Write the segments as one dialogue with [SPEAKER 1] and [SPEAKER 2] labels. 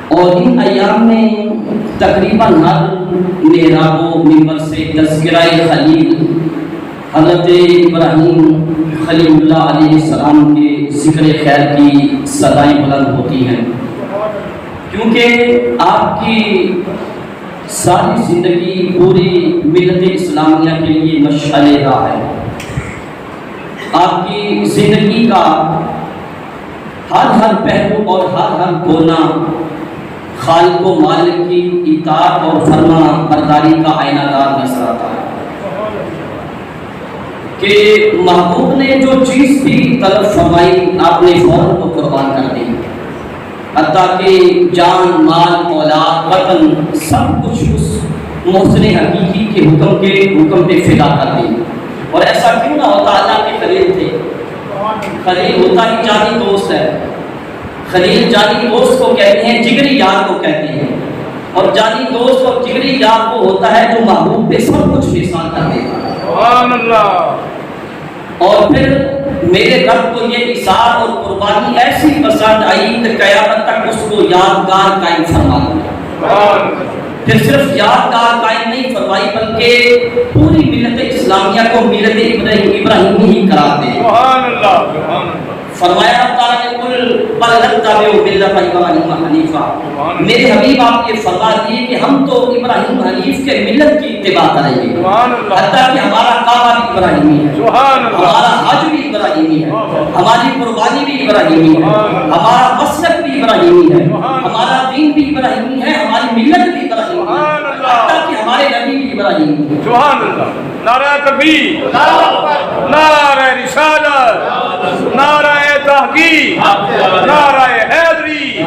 [SPEAKER 1] اور ان ایام میں تقریباً ہر محراب و ممبر سے تذکرہ خلیل حضرت ابراہیم خلیل اللہ علیہ السلام کے ذکر خیر کی صدائیں بلند ہوتی ہیں، کیونکہ آپ کی ساری زندگی پوری ملت اسلامیہ کے لیے مشعل راہ ہے۔ آپ کی زندگی کا ہر پہلو اور ہر کونا خالق و مالک کی اطاعت اور فرما برداری کا آئینہ دار نظر آتا ہے کہ محبوب نے جو چیز بھی طلب فرمائی آپ نے فوراً کو قربان کر دی، حتیٰ کہ جان، مال، اولاد، وطن سب کچھ اس محسن حقیقی کے حکم پہ فدا کر دی۔ اور ایسا کیوں نہ ہوتا؟ اللہ کے خلیل تھے، خلیل ہوتا ہی جانی دوست ہے۔ خلیل جانی دوست کو کہتے ہیں، جگری یار کو کہتے ہیں، اور جانی دوست اور جگری یار کو ہوتا ہے جو محبوب پہ سب کچھ نثار کر دے گا۔ سبحان اللہ۔ اور پھر میرے رب کو یہ اثار اور قربانی ایسی پسند آئی کہ قیامت تک اس کو یادگار قائم فرما دیا۔ پھر صرف یادگار قائم نہیں فرمائی بلکہ پوری ملت اسلامیہ کو ملت ابراہیمی ہی قرار دے۔ سبحان اللہ۔ فرمایا رب تعالیٰ نے کل بل نتبع ملت ابراہیم حنیفا، میرے حبیب آپ یہ فرما دیے کہ ہم تو ابراہیم حنیف کے ملت کی اتباع کریں گے، حتیٰ کہ ہمارا کعبہ بھی ابراہیمی ہے، ہمارا حج بھی ابراہیمی ہے، ہماری قربانی بھی ابراہیمی ہے، ہمارا مسلک بھی ابراہیمی ہے، ہمارا دین بھی ابراہیمی ہے، ہماری ملت بھی ابراہیمی ہے، حتیٰ کہ ہمارے نبی بھی ابراہیمی ہے۔ سبحان اللہ۔
[SPEAKER 2] نعرہ تکبیر، نعرہ رسالت، نعرہ تحقیق، نعرہ حیدری،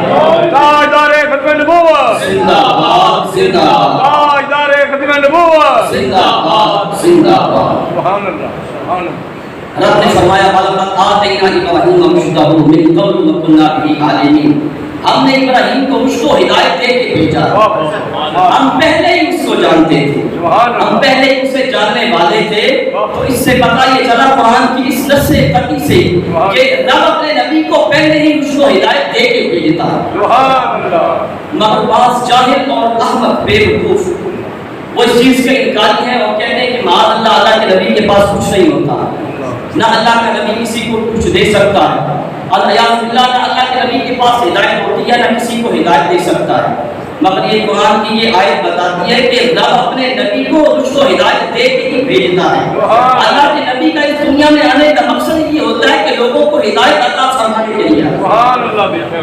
[SPEAKER 2] تاجدار ختم نبوت،
[SPEAKER 1] زندہ باد، زندہ باد،
[SPEAKER 2] تاجدار ختم نبوت،
[SPEAKER 1] زندہ باد، زندہ باد۔
[SPEAKER 2] سبحان اللہ، سبحان اللہ۔
[SPEAKER 1] رب نے فرمایا وَلَقَدْ آتَيْنَا إِبْرَاهِيمَ رُشْدَهُ مِن قَبْلُ وَكُنَّا بِهِ عَالِمِينَ، ہم نے ابراہیم کو رشد و ہدایت دے کے بھیجا، ہم پہلے ہی اس کو جانتے تھے، ہم پہلے ہی اسے جاننے والے تھے۔ تو اس سے پتہ یہ چلا قرآن کی اس نص قطعی سے کہ رب اپنے نبی کو پہلے ہی رشد و ہدایت دے کے بھیجتا ہے۔ مگر بعض جاہل اور احمق بے وقوف وہ اس چیز کے انکاری ہیں اور کہتے ہیں کہ معاذ اللہ، اللہ کے نبی کے پاس کچھ نہیں ہوتا، نہ اللہ کا نبی کسی کو کچھ دے سکتا ہے، اللہ اللہ کے نبی کے پاس ہدایت ہوتی ہے، نہ کسی کو ہدایت دے سکتا ہے۔ مگر یہ قرآن کی یہ آیت بتاتی ہے کہ رب اپنے نبی کو رشد و ہدایت دے کے ہی بھیجتا ہے۔ اللہ کے نبی کا اس دنیا میں آنے کا مقصد یہ ہوتا ہے کہ لوگوں کو ہدایت عطا فرمانے کے لیے،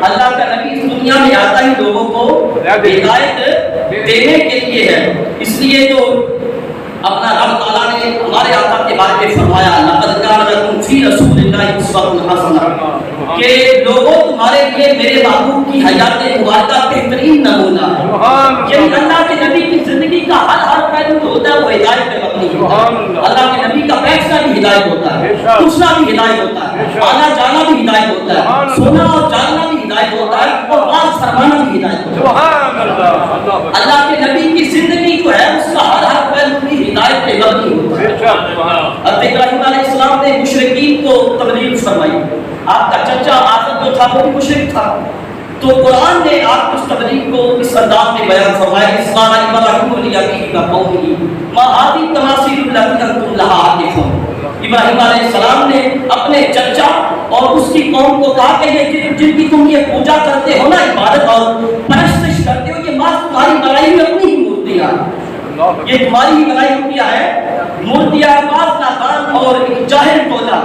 [SPEAKER 1] اللہ کا نبی اس دنیا میں آتا ہی لوگوں کو ہدایت دینے کے لیے ہے۔ اس لیے جو اپنا رب تعالیٰ نے ہمارے آقا کے بارے میں فرمایا لَقَدْ كَانَ لَكُمْ فِي رَسُولِ اللَّهِ أُسْوَةٌ حَسَنَةٌ، کہ لوگوں تمہارے لیے میرے محبوب کی حیات مبارکہ بہترین نمونہ ہے۔ یعنی اللہ کے نبی کی زندگی کا ہر پہلو جو ہوتا ہے وہ ہدایت پہ مبنی ہوتا ہے۔ اللہ کے نبی کا بیٹھنا بھی ہدایت ہوتا ہے، اٹھنا بھی ہدایت ہوتا ہے، آنا جانا بھی ہدایت ہوتا ہے، سونا اور جاگنا بھی ہدایت ہوتا ہے، اور باز فرمانا بھی ہدایت ہوتا ہے۔ اللہ کے نبی کی زندگی جو ہے اس کا ہر پہلو بھی ہدایت پہ مبنی ہوتا ہے۔ حضرت ابراہیم علیہ السلام نے مشرکین کو تبلیغ فرمائی، آپ کا چچا آدم جو تھا وہ بھی مشرک تھا، تو قرآن نے آپ کی اس تبلیغ کو اس انداز میں بیان فرمایا اس قال ابراہیم لابیہ وقومہ ما هذه التماثیل التي انتم لها عاکفون۔ ابراہیم علیہ السلام نے اپنے چچا اور اس کی قوم کو کہا کہ یہ جن کی تم یہ پوجا کرتے ہو نا، عبادت اور پرستش کرتے ہو، یہ ماں تمہاری بنائی ہوئی اپنی ہی مورتیاں، یہ تمہاری ہی بنائی ہوئی ہے مورتیاں، باز نادان اور ایک جاہل ٹولا۔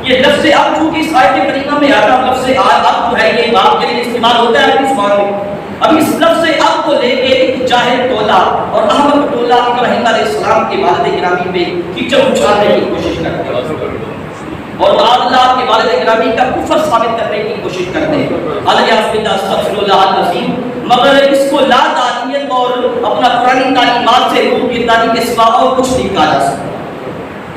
[SPEAKER 1] یہ لفظ اب چونکہ اس آیت کریمہ میں آتا ہے، لفظ اب جو ہے یہ باپ کے لیے استعمال ہوتا ہے اپنی زبان میں، اب اس لفظ اب کو لے کے ایک جاہل ٹولا اور احمق ٹولا ابراہیم علیہ السلام کے والد گرامی پہ کیچڑ اچھالنے کی کوشش کرتے ہیں اور معاذ اللہ کے والد گرامی کا کفر ثابت کرنے کی کوشش کرتے ہیں۔ استغفر اللہ العظیم۔ مگر اس کو لا تعلیت اور اپنا پرانی تعلیمات سے روح گردانی کے سوا اور کچھ نہیں کہا جا سکتا،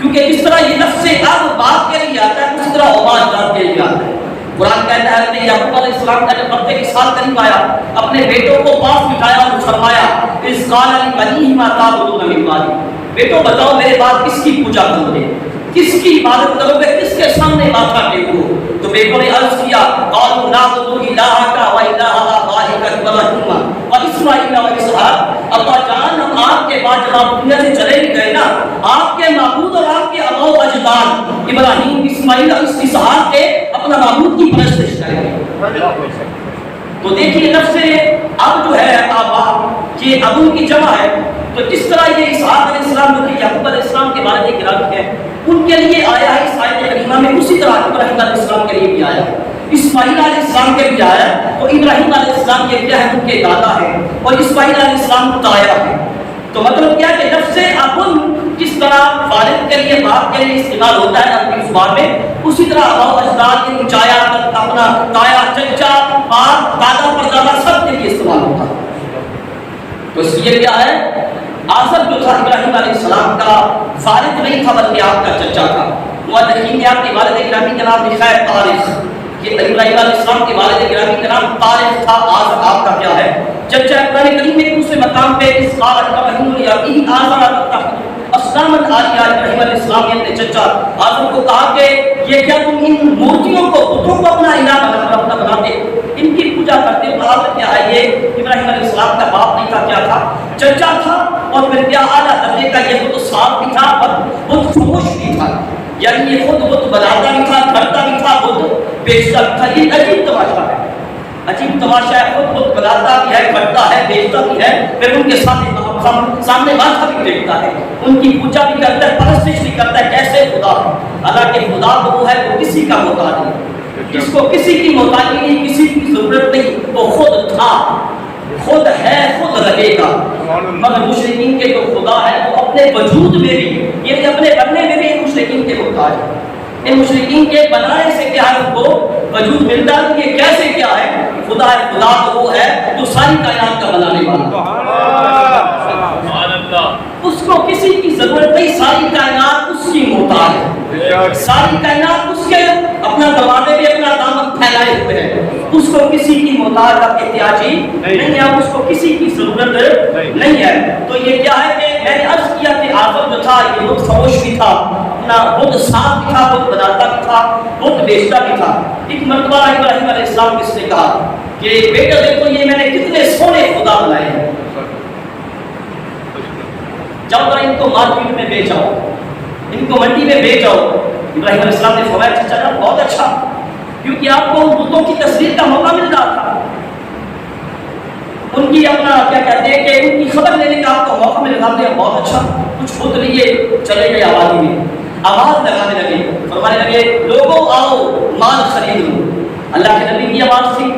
[SPEAKER 1] کیونکہ جس طرح یہ لفظ اب بات کے لیے آتا ہے اس طرح عباد داد کے لیے آتا ہے۔ قرآن کہتا ہے کہ یعقوب علیہ السلام کا جب مرتے کے سال قریب آیا، اپنے بیٹوں کو پاس بٹھایا اور فرمایا اذ قال لبنیہ ما تعبدون من بعدی، بیٹوں بتاؤ میرے بعد کس کی پوجا کرو گے، کس کی عبادت کرو گے، کس کے سامنے ماتھا ٹیکو؟ تو بیٹوں نے عرض کیا قالوا نعبد الہک و الہ آبائک ابراہیم جب آپ دنیا سے چلے بھی گئے نا، آپ کے معبود اور آپ کے آباء و اجداد ابراہیم، اسماعیل اور اسحاق کے اپنا معبود کی پرستش کریں گے۔ تو دیکھیے نفس اب جو ہے آبا یہ ابو کی جمع ہے، تو جس طرح یہ اسحاق علیہ السلام جو کہ یعقوب علیہ السلام کے والد گرامی ہیں ان کے لیے آیا ہے اس آیت کریمہ میں، اسی طرح ابراہیم علیہ السلام کے لیے بھی آیا ہے، اسماعیل علیہ السلام کے بھی آیا ہے۔ تو ابراہیم علیہ السلام کے کیا ہے؟ ان کے دادا ہے، اور اسماعیل علیہ السلام تایا ہے۔ تو مطلب کیا کہ نفس ابن جس طرح والد کے لیے باپ کے لیے استعمال ہوتا ہے اپنی زبان میں، اسی طرح آباء و اجداد کے چایا اپنا تایا چچا باپ دادا پردادا سب کے لیے استعمال ہوتا ہے۔ تو اس لیے کیا ہے، آزر جو تھا ابراہیم علیہ السلام کا والد نہیں تھا بلکہ آپ کا چچا تھا۔ مؤرخین نے آپ کے والد گرامی کا نام لکھا ہے طارق، کہ ابراہیم علیہ السلام کے والد گرامی کا نام طارق تھا، آزر آپ کا کیا ہے چچا۔ قرآن کریم میں دوسرے مقام پہ اس قال ابراہیم لابیہ آزر تتخذ اصناما آلیہ، ابراہیم علیہ السلام نے اپنے چچا آزر کو کہا کہ یہ کیا تم ان مورتیوں کو بتوں کو اپنا الہ بناتے ہو، ان کی پوجا کرتے ہو؟ آزر کیا ہے یہ ابراہیم علیہ السلام کا باپ نہیں تھا، کیا تھا چچا تھا، اور پھر کیا اعلیٰ درجے کا یہ بت صاف بھی تھا، بت فروش بھی تھا، یعنی یہ خود بت بناتا بھی تھا، گھڑتا بھی تھا، بت بیچتا بھی تھا۔ یہ عجیب تماشا ہے، عجیب تماشا ہے، خود بت بناتا بھی ہے، گھڑتا ہے، بیچتا بھی ہے، پھر ان کے سامنے ماتھا بھی ٹیکتا ہے، ان کی پوجا بھی کرتا ہے، پرستش بھی کرتا ہے۔ کیسے خدا ہے؟ حالانکہ خدا وہ ہے وہ کسی کا محتاج نہیں، جس کو کسی کی محتاجی نہیں، کسی کی ضرورت نہیں، وہ خود تھا، خود ہے، خود رہے گا۔ مگر مشرکین کے جو خدا ہے وہ اپنے وجود میں بھی، یعنی اپنے بننے میں بھی مشرکین کے محتاج ہے۔ ان مشرکین کے بنانے سے کیا ہے ان کو وجود ملتا ہے، کہ کیسے کیا ہے خدا ہے؟ خدا تو وہ ہے جو ساری کائنات کا بنانے والا، اس کو کسی کی ضرورت نہیں، ساری کائنات اس کی محتاج ہے، ساری کائنات اس کے اپنا دروازے میں اپنا دامن پھیلائے ہوئے ہیں، اس کو کسی کی محتاج کا احتیاجی نہیں ہے، اس کو کسی کی ضرورت نہیں ہے۔ تو یہ کیا ہے کہ میں نے عرض کیا کہ آزر جو تھا یہ بت فروش بھی تھا، اپنا بت صاف بھی تھا، بت بناتا بھی تھا، بت بیچتا بھی تھا۔ ایک مرتبہ ابراہیم علیہ السلام کس نے کہا کہ بیٹا دیکھو یہ میں نے کتنے سونے خدا بنائے ہیں، جاؤ ذرا ان کو مارکیٹ میں بیچ آؤ، ان کو منڈی میں بیچ آؤ۔ ابراہیم علیہ السلام نے فرمایا چچا جان بہت اچھا، کیونکہ آپ کو ان بتوں کی تصویر کا موقع مل رہا تھا، ان کی اپنا کیا کہتے ہیں کہ ان کی خبر لینے کا آپ کو موقع مل رہا تھا، بہت اچھا۔ کچھ بت لیے چلے گئے آبادی میں، آواز لگانے لگے، فرمانے لگے لوگوں آؤ مال خرید لو۔ اللہ کے نبی کی آواز تھی،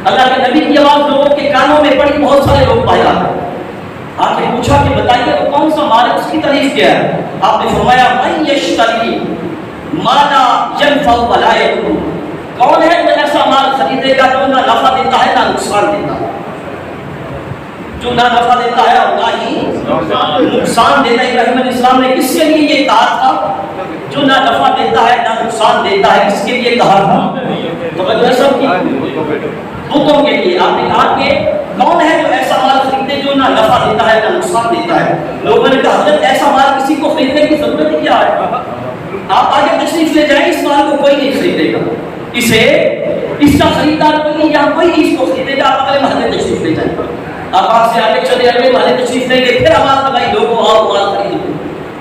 [SPEAKER 1] اللہ کے نبی کی آواز لوگوں کے کانوں میں پڑی، بہت سارے لوگ پایا، آپ نے پوچھا کہ بتائیے وہ کون سا مال ہے، اس کی تعریف کیا ہے؟ آپ نے فرمایا من یشتری ما لا ینفع ولا یضر، کون ہے جو ایسا مال خریدے گا جو نہ نفع دیتا ہے نہ نقصان دیتا ہے، جو نہ نفع دیتا ہے اور نہ ہی نقصان دیتا ہے۔ ابراہیم علیہ السلام نے کس کے لیے یہ کہا تھا؟ جو نہ نفع دیتا ہے نہ نقصان دیتا ہے، کس کے لیے کہا تھا؟ توجہ سب کی بتوں کے لیے۔ آپ نے کہا کہ کون ہے جو ایسا مال خریدے جو نہ نفع دیتا ہے نہ نقصان دیتا ہے؟ لوگوں نے کہا حضرت ایسا مال کسی کو خریدنے کی ضرورت کیا ہے؟ آپ آگے تشریف لے جائیں، اس مال کو کوئی نہیں خریدے گا، اسے اس کا خریدار کوئی نہیں، یہاں کوئی نہیں اس کو خریدے گا۔ آپ اگلے محلے تشریف لے جائیں، آپ آگ سے آگے چلے اگلے محلے تشریف لیں گے، پھر آواز لگائی لوگوں آؤ مال خریدو۔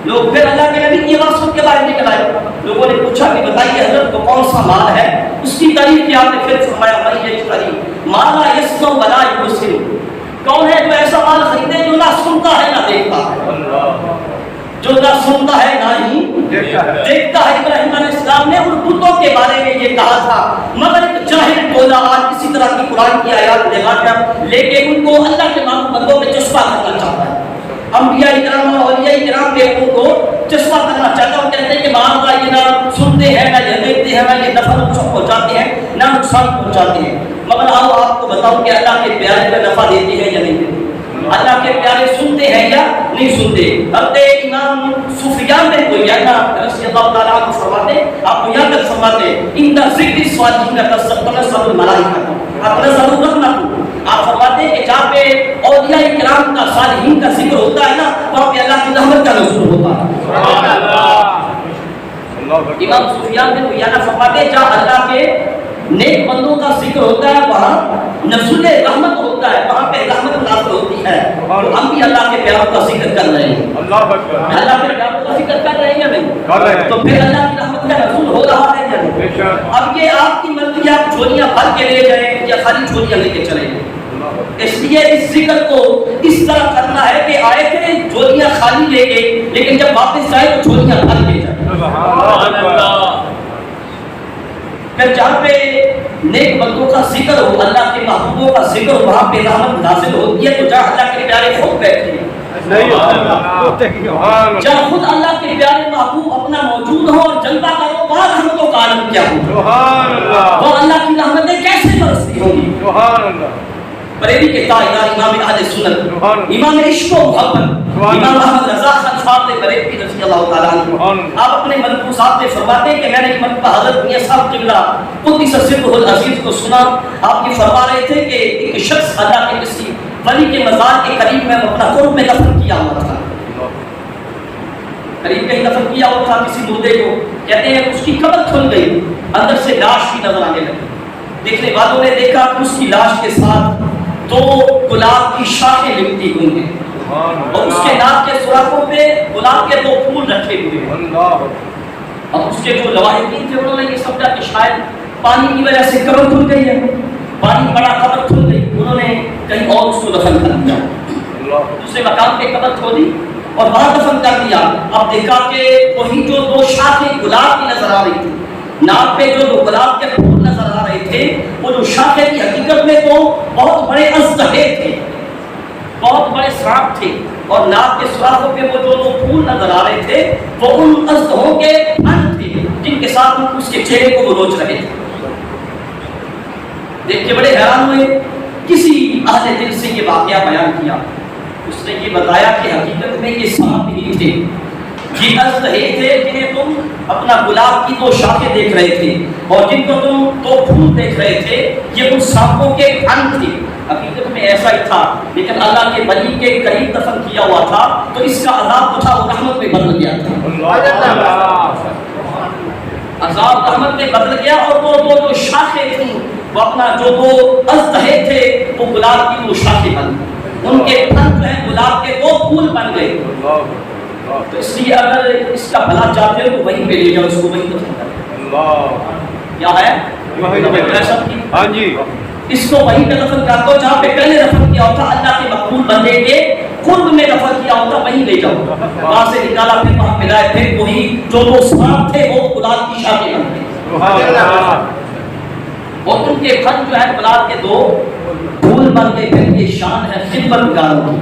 [SPEAKER 1] لوگ پھر اللہ کے نبی کی آواز سن کے باہر نکل آئے، لوگوں نے پوچھا کہ بتائیے حضرت وہ کون سا مال ہے، اس کی تعریف کیا؟ آپ نے پھر فرمایا من یشتری ما لا یسمع ولا یبصر، کون ہے جو ایسا مال خریدے جو نہ سنتا ہے نہ دیکھتا ہے، جو نہ سنتا ہے نہ ہی دیکھتا ہے۔ ابراہیم علیہ السلام نے ان بتوں کے بارے میں یہ کہا تھا، مگر ایک جاہل ٹولا آج کسی طرح کی قرآن کی آیات لے کے ان کو اللہ کے بندوں میں چسپاں کرنا چاہتا ہے، انبیاء کرام اور اولیاء کرام پہ ان کو چسپاں کرنا چاہتا ہے، اور کہتے ہیں کہ معاذ اللہ یہ نہ سنتے ہیں نہ یہ دیکھتے ہیں نہ یہ نفع پہنچاتے ہیں نہ نقصان پہنچاتے ہیں۔ مگر آؤ آپ کو بتاؤں کہ اللہ کے پیارے کا نفع دیتے ہیں یا نہیں دیتے، اللہ کے پیارے سنتے ہیں یا نہیں سنتے۔ حضرت امام سفیان نے کو یا رضی اللہ تعالیٰ عنہ فرماتے، آپ کو یاد کر فرماتے ان ذکر الصالحین تنزل الملائکہ، آپ نظر رکھنا، آپ فرماتے ہیں کہ جہاں پہ اولیاء کرام کا صالحین کا ذکر ہوتا ہے نا وہاں پہ اللہ کی رحمت کا نزول ہوتا ہے۔ سبحان اللہ۔ امام سفیان نے کو یا فرماتے ہیں جہاں اللہ کے نیک بندوں کا ذکر ہوتا ہے وہاں نزول رحمت ہوتا ہے، وہاں پہ رحمت نازل ہوتی ہے۔ تو ہم بھی اللہ کے پیاروں کا ذکر کر رہے ہیں،
[SPEAKER 2] اللہ اکبر،
[SPEAKER 1] اللہ کے پیاروں کا ذکر کر رہے ہیں یا نہیں؟
[SPEAKER 2] کر رہے ہیں۔
[SPEAKER 1] تو پھر اللہ کی رحمت کا نزول ہو رہا ہے یا
[SPEAKER 2] بے
[SPEAKER 1] نہیں؟
[SPEAKER 2] شک۔
[SPEAKER 1] اب یہ آپ کی مرضی، آپ جھولیاں بھر کے لے جائیں یا خالی جھولیاں لے کے چلیں گے؟ اس لیے اس ذکر کو اس طرح کرنا ہے کہ آئے تھے جھولیاں خالی لے گئے، لیکن جب واپس جائے تو جھولیاں بھر کے جائیں۔
[SPEAKER 2] سبحان اللہ۔
[SPEAKER 1] پھر جہاں پہ نیک بندوں کا ذکر ہو، اللہ کے محبوبوں کا ذکر ہو، وہاں پہ رحمت نازل ہوتی ہے۔ تو جہاں اللہ کے پیارے خود بیٹھے ہیں، جہاں خود اللہ کے پیارے محبوب اپنا موجود ہو اور جلوہ کرو، وہاں رحمتوں کا عالم کیا ہو؟
[SPEAKER 2] سبحان اللہ،
[SPEAKER 1] وہ اللہ کی رحمتیں کیسے برستی ہوں گی؟
[SPEAKER 2] سبحان اللہ،
[SPEAKER 1] بریلی کے تاجدار امام اہل سنت، امام عشق و محبت، امام محمد رضا خان صاحب بریلی رضی اللہ تعالیٰ عنہ، آپ اپنے ملفوظات میں فرماتے ہیں کہ میں نے ایک مرتبہ حضرت میاں صاحب قبلہ قدس سرہ العزیز کو سنا، آپ یہ فرما رہے تھے کہ ایک شخص اللہ کے کسی ولی کے مزار کے قریب میں اپنا قرب میں دفن کیا ہوا تھا، قریب کہیں دفن کیا ہوا تھا کسی مردے کو، کہتے ہیں اس کی قبر کھل گئی، اندر سے لاش بھی نظر آنے لگی، دیکھنے والوں نے دیکھا کہ اس کی لاش کے ساتھ دو گلاب کی شاخیں لپٹی ہوئی ہیں اور اس کے ناک کے سوراخوں پہ گلاب کے دو پھول رکھے ہوئے ہیں۔ اب اس کے جو لواحقین تھے انہوں نے یہ سمجھا کہ شاید پانی کی وجہ سے قبر کھل گئی ہے، پانی بڑا قبر کھل گئی، انہوں نے کہیں اور اس کو دفن کر دیا، دوسرے مقام پہ قبر کھودی اور وہاں دفن کر دیا۔ اب دیکھا کہ وہی جو دو شاخیں گلاب کی نظر آ رہی تھی، ناک پہ جو دو گلاب کے پھول نظر آ رہے تھے، وہ جو شاخیں کی حقیقت میں تو بہت بڑے اژدہے تھے، بہت بڑے سانپ تھے، اور ناک کے سوراخوں پہ وہ جو دو پھول نظر آ رہے تھے وہ ان اژدہوں کے پھن تھے جن کے ساتھ وہ اس کے چہرے کو وہ نوچ رہے تھے۔ دیکھ کے بڑے حیران ہوئے، کسی اہل دل سے یہ واقعہ بیان کیا، اس نے یہ بتایا کہ حقیقت میں یہ سانپ ہی تھے، یہ اژدہے تھے جنہیں تم اپنا گلاب کی دو شاخیں دیکھ رہے تھے اور جن کو تم دو پھول دیکھ رہے تھے، یہ ان سانپوں کے پھن تھے، حقیقت میں ایسا ہی تھا، لیکن اللہ کے ولی کے قریب دفن کیا ہوا تھا تو اس کا عذاب جو تھا وہ رحمت میں بدل گیا تھا، عذاب رحمت میں بدل گیا، اور وہ دو جو شاخیں تھیں وہ اپنا جو دو اژدہے تھے وہ گلاب کی دو شاخیں بن گئی، ان کے پھن جو ہیں گلاب کے دو پھول بن گئے۔ تو اس لیے اگر اس کا بھلا چاہتے ہو تو وہیں پہ لے جاؤ، اس کو وہیں دفن کرو۔ کیا ہے؟
[SPEAKER 2] ہاں جی،
[SPEAKER 1] اس کو وہیں پہ دفن کر دو جہاں پہ پہلے دفن کیا ہوتا، اللہ کے مقبول بندے کے قرب میں دفن کیا ہوتا، وہیں لے جاؤ، وہاں سے نکالا، پھر وہاں پہ لائے، پھر وہی جو دو سانپ تھے وہ گلاب کی شاخیں بن گئے اور ان کے پھن جو ہے گلاب کے دو پھول بن گئے۔ پھر یہ شان ہے خدمت گاروں کی،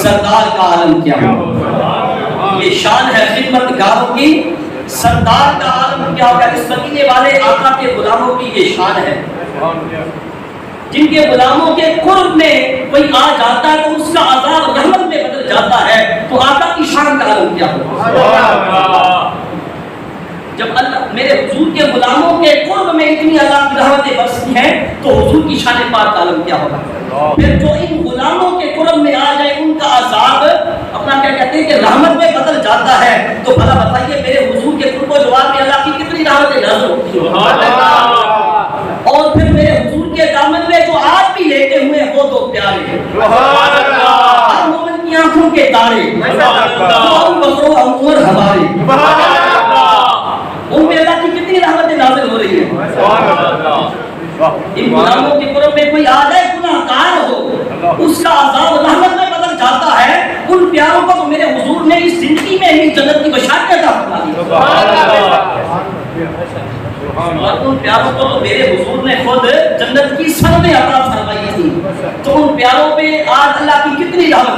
[SPEAKER 1] سردار کا عالم کیا ہو، یہ شان ہے خدمت گاروں کی، سردار کا عالم کیا ہوگا۔ اس مدینے والے آقا کے غلاموں کی یہ شان ہے، جن کے غلاموں کے قرب میں کوئی آ جاتا ہے تو اس کا عذاب رحمت میں بدل جاتا ہے، تو آقا کی شان کا عالم کیا ہوگا۔ جب اللہ میرے حضور کے غلاموں کے قرب میں اتنی اللہ کی رحمتیں برستی ہیں تو حضور کی شان پاک کا عالم کیا ہوگا۔ پھر جو ان غلاموں کے قرب میں آ جائے ان کا عذاب اپنا کیا کہتے ہیں کہ رحمت میں بدل جاتا ہے، تو بھلا بتائیے میرے حضور کے قرب و جوار میں اللہ کی کتنی رحمتیں نازل ہوتی ہیں۔ اور پھر میرے حضور کے دامن میں جو آج بھی لیٹے ہوئے وہ دو پیارے ہیں، ہر مومن کی آنکھوں کے تارے، ابو بکر و عمر ہمارے، ان میں اللہ کی کتنی رحمتیں نازل ہو رہی ہیں۔ ان غلاموں کے قرب میں کوئی آ جائے گناہ گار ہو، اس کا عذاب رحمت میں بدل جاتا ہے۔ ان پیاروں کو تو میرے حضور نے اس زندگی میں ہی جنت کی بشارت عطا فرما دی، اور ان پیاروں کو تو میرے حضور نے خود جنت کی سرحدیں عطا فرمائی تھی، تو ان پیاروں پہ آج اللہ کی کتنی رحمت